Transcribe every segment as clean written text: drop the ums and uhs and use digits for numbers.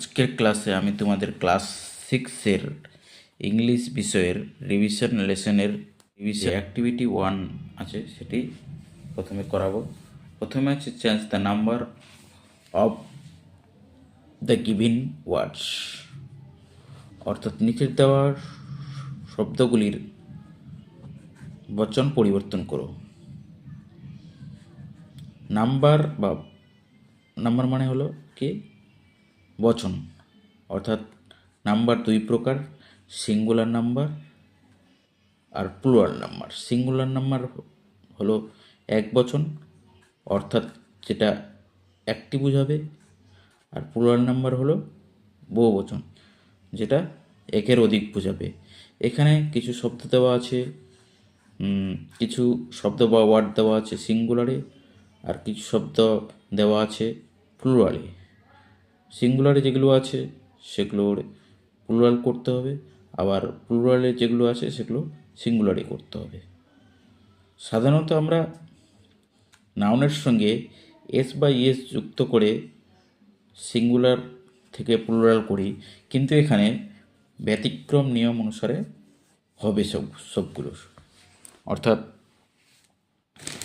আজকের ক্লাসে আমি তোমাদের ক্লাস 6-এর ইংলিশ বিষয়ের রিভিশন লেসনের অ্যাক্টিভিটি 1 আছে সেটি প্রথমে করাবো। প্রথমে আছে change the number of the given words, অর্থাৎ নিচের দেওয়ার শব্দগুলির বচন পরিবর্তন করো। নাম্বার মানে হলো কি বচন, অর্থাৎ নাম্বার দুই প্রকার, সিঙ্গুলার নাম্বার আর প্লুরাল নাম্বার। সিঙ্গুলার নাম্বার হলো এক বচন, অর্থাৎ যেটা একটি বোঝাবে, আর প্লুরাল নাম্বার হলো বহু বচন, যেটা একের অধিক বোঝাবে। এখানে কিছু শব্দ দেওয়া আছে, কিছু শব্দ বা ওয়ার্ড দেওয়া আছে সিঙ্গুলারে, আর কিছু শব্দ দেওয়া আছে প্লুরালে। সিঙ্গুলারে যেগুলো আছে সেগুলোর প্লুরাল করতে হবে, আবার প্লুরালে যেগুলো আছে সেগুলো সিঙ্গুলারে করতে হবে। সাধারণত আমরা নাউনের সঙ্গে এস বা ইএস যুক্ত করে সিঙ্গুলার থেকে প্লুরাল করি, কিন্তু এখানে ব্যতিক্রম নিয়ম অনুসারে হবে সবগুলো। অর্থাৎ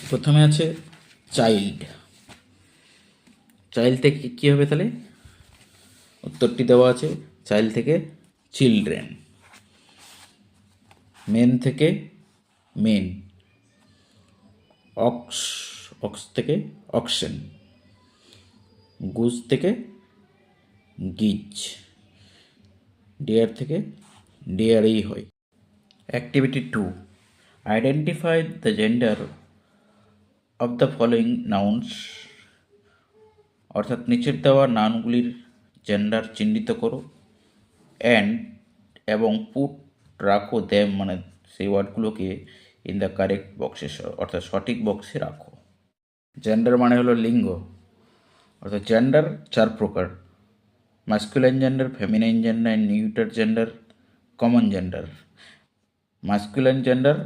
প্রথমে আছে চাইল্ড। চাইল্ড থেকে কী হবে তাহলে? উত্তরটি দেওয়া আছে, চাইল্ড থেকে চিলড্রেন। মেন থেকে মেন। অক্স থেকে অক্সেন। গুজ থেকে গিজ। ডিয়ার থেকে ডিয়ারই হয়। Activity 2, identify the gender of the following nouns, অর্থাৎ নিচের দেওয়া নাউনগুলির জেন্ডার চিহ্নিত করো। এবং পুট রাখো দ্যাম, মানে সেই ওয়ার্ডগুলোকে ইন দ্য কারেক্ট বক্সে, অর্থাৎ সঠিক বক্সে রাখো। জেন্ডার মানে হলো লিঙ্গ, অর্থাৎ জেন্ডার 4 প্রকার: masculine gender, feminine gender, neuter gender, common gender. Masculine gender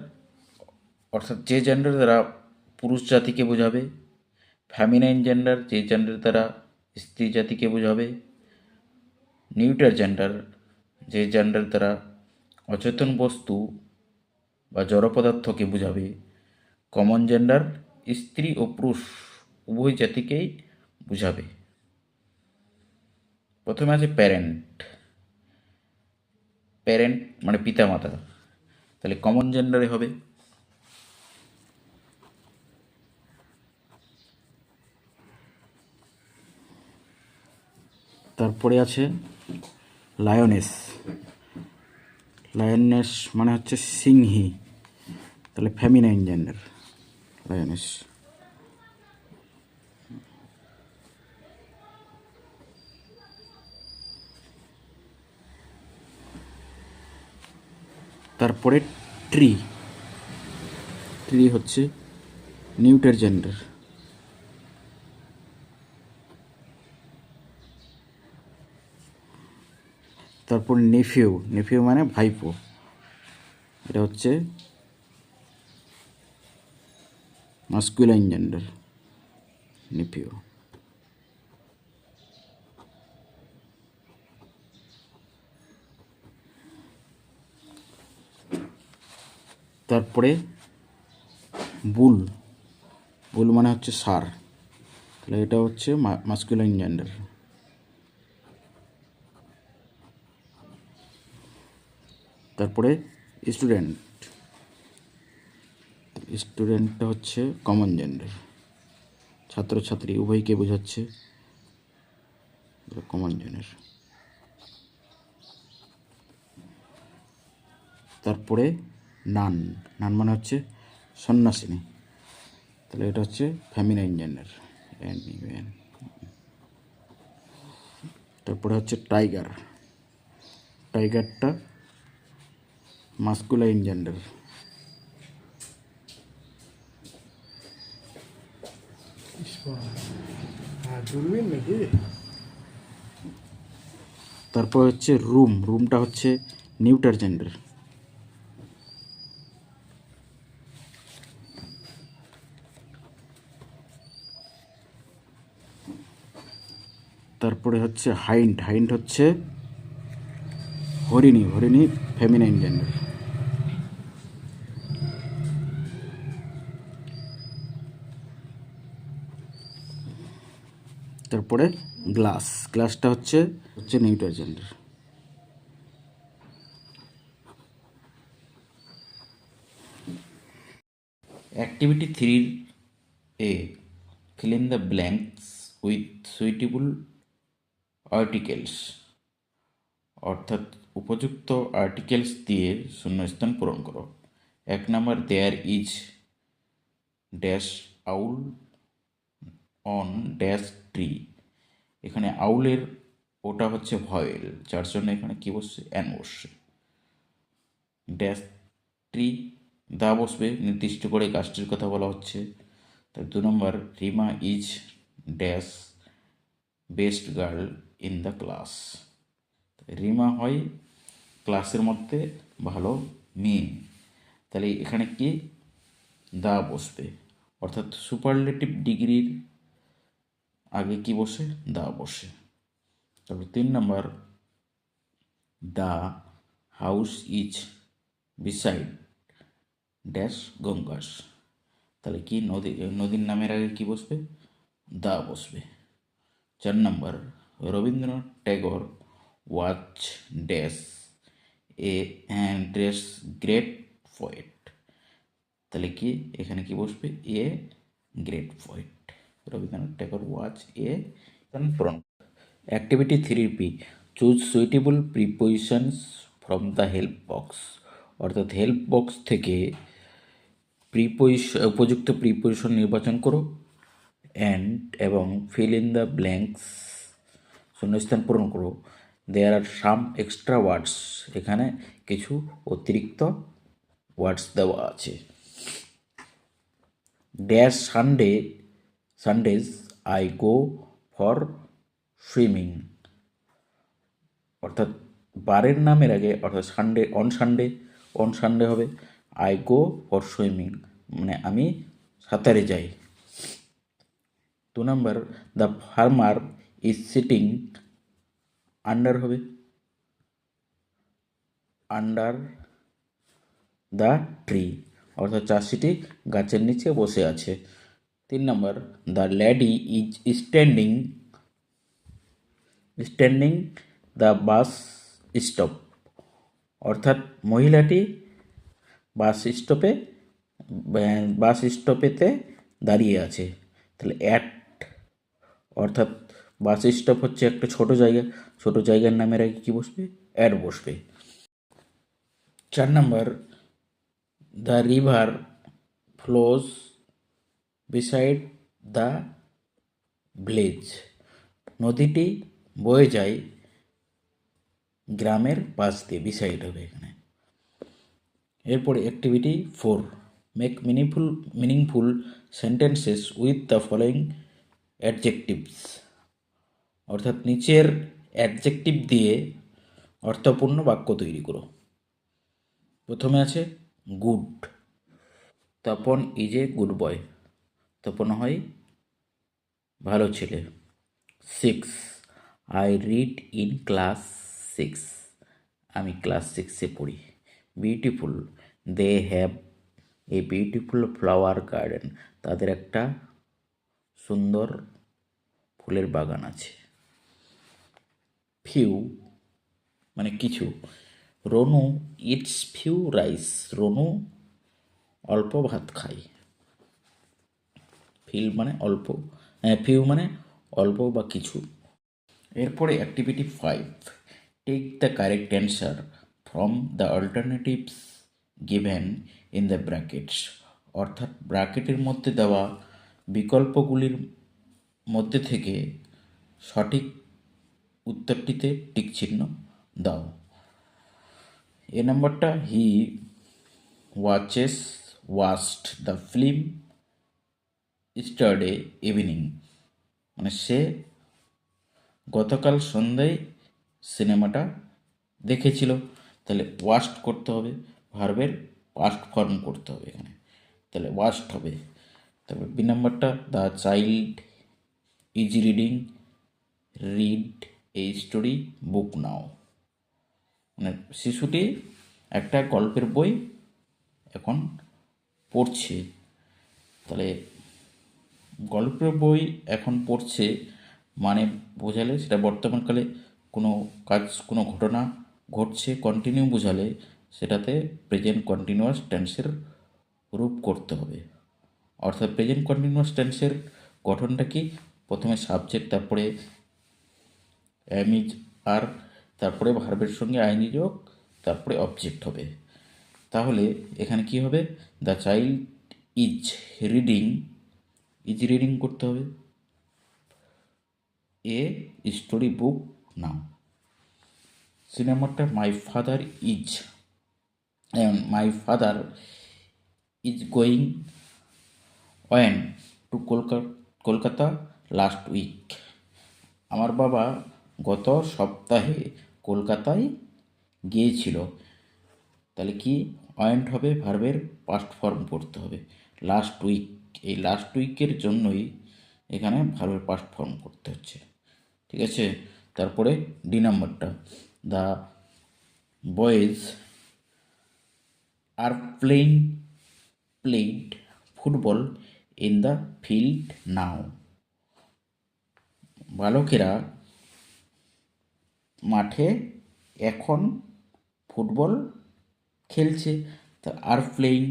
অর্থাৎ যে জেন্ডার দ্বারা পুরুষ জাতিকে বোঝাবে। ফেমিনাইন জেন্ডার যে জেন্ডার দ্বারা স্ত্রী জাতিকে বোঝাবে। নিউটার জেন্ডার যে জেন্ডার দ্বারা অচেতন বস্তু বা জড় পদার্থকে বোঝাবে। কমন জেন্ডার স্ত্রী ও পুরুষ উভয় জাতিকেই বোঝাবে। প্রথমে আছে প্যারেন্ট। প্যারেন্ট মানে পিতামাতা, তাহলে কমন জেন্ডারে হবে। তারপরে আছে লায়নেস। লায়নেস মানে হচ্ছে সিংহী, তাহলে ফেমিনাইন জেন্ডার লায়নেস। তারপরে ট্রি। ট্রি হচ্ছে নিউটার জেন্ডার। তারপর নেফিউ। নেফিউ মানে ভাইপো, এটা হচ্ছে মাস্কুলাইন জেন্ডার নেফিউ। তারপরে বুল। বুল মানে হচ্ছে ষাঁড়, তাহলে এটা হচ্ছে মাস্কুলাইন জেন্ডার। তারপরে স্টুডেন্ট। স্টুডেন্টটা হচ্ছে কমন জেন্ডার, ছাত্রছাত্রী উভয়কে বোঝাচ্ছে, কমন জেন্ডার। তারপরে নান। নান মানে হচ্ছে সন্ন্যাসিনী, তাহলে এটা হচ্ছে ফেমিনাইন জেন্ডার। তারপরে হচ্ছে টাইগার। টাইগারটা masculine gender. তারপর হচ্ছে রুম। রুমটা হচ্ছে নিউটার জেন্ডার। তারপর এরপরে হচ্ছে হাইন্ড। হাইন্ড হচ্ছে হরিণী। হরিণী ফেমিনাইন জেন্ডার। তারপরে গ্লাস। গ্লাসটা হচ্ছে neuter gender. Activity 3A, fill in the blanks with suitable articles, অর্থাৎ উপযুক্ত আর্টিকেলস দিয়ে শূন্যস্থান পূরণ করো। 1 নম্বর, there is dash owl on dash tree. এখানে আউলের ওটা হচ্ছে ভয়েল, যার জন্য এখানে কি বসছে, অ্যান বসছে। ড্যাশ ট্রি, দা বসবে, নির্দিষ্ট করে গাছটির কথা বলা হচ্ছে। তার 2 নম্বর, Rima is dash best girl in the class. Rima হয় ক্লাসের মধ্যে ভালো মেয়ে। তাহলে এখানে কি, দা বসবে, অর্থাৎ সুপারলেটিভ ডিগ্রির আগে কি বসে, দা বসে। তারপর 3 নম্বর, the house is beside dash Ganges. তাহলে কি, নদীর নামের আগে কি বসবে, দা বসবে। 4 নম্বর, Rabindranath Tagore watch dash a dash great poet. তাহলে কি, এখানে কি বসবে, a great poet. Rabindranath Tagore watch a পূরণ। Activity 3B, choose suitable prepositions from the help box, অর্থাৎ হেল্প বক্স থেকে উপযুক্ত প্রিপোজিশন নির্বাচন করো এবং ফিল ইন দ্য ব্ল্যাঙ্কস, শূন্যস্থান পূরণ করো। দেয়ার আর সাম এক্সট্রা ওয়ার্ডস, এখানে কিছু অতিরিক্ত ওয়ার্ডস দেওয়া আছে। Dash Sundays I go for swimming, অর্থাৎ বারের নামের আগে, অর্থাৎ অন সানডে হবে আই গো ফর সুইমিং, মানে আমি সাঁতারে যাই। 2 নম্বর, the farmer is sitting under হবে আন্ডার দ্য ট্রি, অর্থাৎ চাষিটি গাছের নিচে বসে আছে। 3 নম্বর, the lady is standing the bus stop, অর্থাৎ মহিলাটি বাস স্টপেতে দাঁড়িয়ে আছে। তাহলে অ্যাট, অর্থাৎ বাস স্টপ হচ্ছে একটা ছোট জায়গার নামের আগে কি বসবে, অ্যাট বসবে। 4 নম্বর, the river flows beside the village, নদীটি বয়ে যায় গ্রামের পাশ দিয়ে, বিসাইড হবে এখানে। এরপরে activity 4, make meaningful sentences with the following adjectives, অর্থাৎ নিচের অ্যাডজেক্টিভ দিয়ে অর্থপূর্ণ বাক্য তৈরি করো। প্রথমে আছে good, Tapan is a good boy, Tapan হয় ভালো ছেলে। 6, আই রিড ইন ক্লাস 6, আমি ক্লাস 6-এ পড়ি। Beautiful, they have a beautiful flower garden, তাদের একটা সুন্দর ফুলের বাগান আছে। ফিউ মানে কিছু, Ronu eats few rice, Ronu অল্প ভাত খায়। ফিউ মানে অল্প বা কিছু। এরপরে activity 5, take the correct answer from the alternatives given in the brackets, অর্থাৎ ব্র্যাকেটের মধ্যে দেওয়া বিকল্পগুলির মধ্যে থেকে সঠিক উত্তরটিতে টিক চিহ্ন দাও। এ নম্বরটা, he watched the film yesterday evening, মানে সে গতকাল সন্ধ্যায় সিনেমাটা দেখেছিল। তাহলে ওয়াস্ট করতে হবে, ভার্বের পাস্ট ফর্ম করতে হবে এখানে, তাহলে ওয়াস্ট হবে। তারপর বি নাম্বারটা, the child is reading read a story book now. মানে শিশুটি একটা গল্পের বই এখন পড়ছে। তাহলে গল্পের বই এখন পড়ছে মানে বোঝালে সেটা বর্তমানকালে কোনো কাজ, কোনো ঘটনা ঘটছে কন্টিনিউ বোঝালে সেটাতে প্রেজেন্ট কন্টিনিউয়াস টেন্সের রূপ করতে হবে। অর্থাৎ প্রেজেন্ট কন্টিনিউয়াস টেন্সের গঠনটা কি, প্রথমে সাবজেক্ট, তারপরে এম ইজ আর, তারপরে ভার্বের সঙ্গে আইনি যোগ, তারপরে অবজেক্ট হবে। তাহলে এখানে কি হবে, the child is reading, is reading করতে হবে a story book now. C নাম্বারটা my father is going when to Kolkata last week. আমার বাবা গত সপ্তাহে কলকাতায় গিয়েছিল। তাহলে কি, ওয়েন্ট হবে ভার্বের পাস্ট ফর্ম করতে হবে। লাস্ট উইক, এই লাস্ট উইকের জন্যই এখানে ভার্বের পাস্ট ফর্ম করতে হচ্ছে। ঠিক আছে, তারপরে ডি নাম্বারটা, the boys are played football in the field now. বালকেরা মাঠে এখন ফুটবল খেলছে। তা আর প্লেইং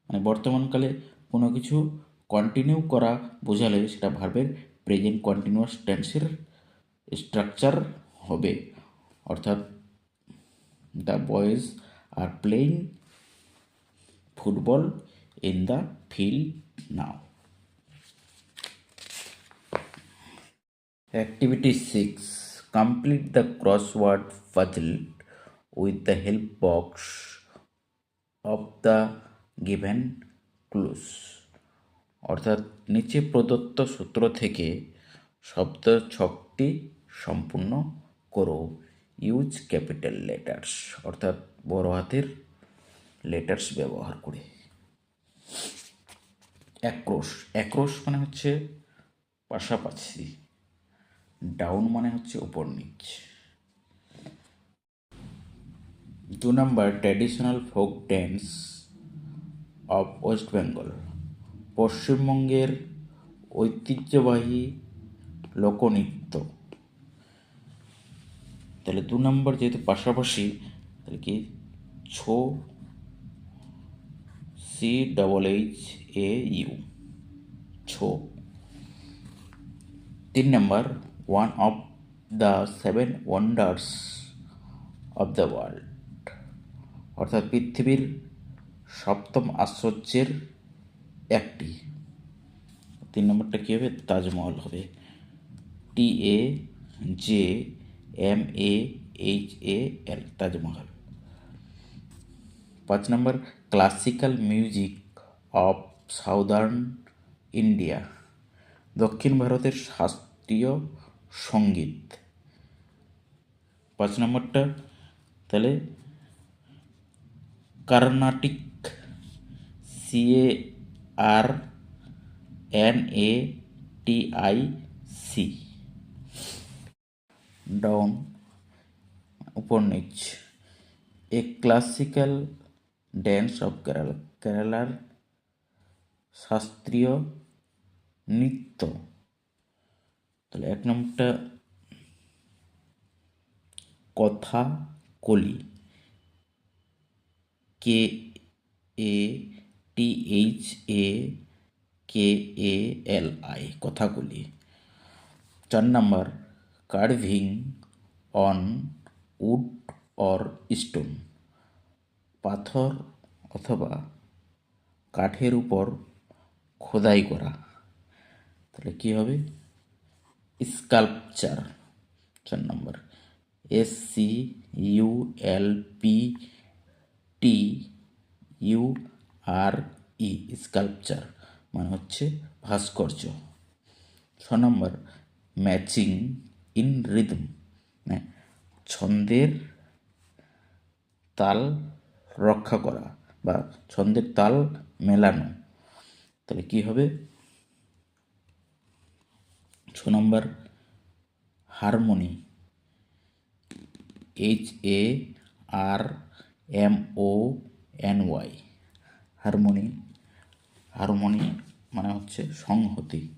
মানে বর্তমানকালে কোনো কিছু কন্টিনিউ করা বোঝালে সেটা ভার্বের প্রেজেন্ট কন্টিনিউয়াস টেন্সের স্ট্রাকচার হবে। অর্থাৎ the boys are playing football in the field now. Activity 6. Complete the crossword puzzle with the help box of the given clues. অর্থাৎ নিচে প্রদত্ত সূত্র থেকে শব্দ ছকটি সম্পূর্ণ করো। ইউজ ক্যাপিটাল লেটার্স, অর্থাৎ বড় হাতের লেটার্স ব্যবহার করে। অ্যাক্রোশ, অ্যাক্রোশ মানে হচ্ছে পাশাপাশি, ডাউন মানে হচ্ছে উপর নিচ। 2 number, traditional folk dance of West Bengal, পশ্চিমবঙ্গের ঐতিহ্যবাহী লোকনৃত্য। তাহলে 2 নম্বর যেহেতু পাশাপাশি, তাহলে কি ছো, CHHAU, Chhau. 3 number, one of the 7 wonders of the world, অর্থাৎ পৃথিবীর সপ্তম আশ্চর্যের একটি। 3 নম্বরটা কী হবে, তাজমহল হবে, TAJMAHAL, Taj Mahal. 5 number, classical music of southern India, দক্ষিণ ভারতের শাস্ত্রীয় সঙ্গীত। 5 নম্বরটা তাহলে কার্নাটিক, CARNATIC, ডাউন উপর নিচ। A classical dance of Kerala, কেরালার শাস্ত্রীয় নৃত্য। তাহলে 1 নম্বরটা কথা কলি, KATHAKALI, Kathakali. 4 number, carving on wood or stone, পাথর অথবা কাঠের উপর খোদাই করা। তাহলে কী হবে, স্কাল্পচার। 4 নম্বর, SCULPTURE, স্কাল্পচার মানে হচ্ছে ভাস্কর্য। 6 নম্বর, ম্যাচিং ইন রিদম, মানে ছন্দের তাল রক্ষা করা বা ছন্দের তাল মেলানো। তাহলে কী হবে, 6 নম্বর, হারমোনি, HARMONY, হারমোনি। হারমোনি মানে হচ্ছে সংহতি।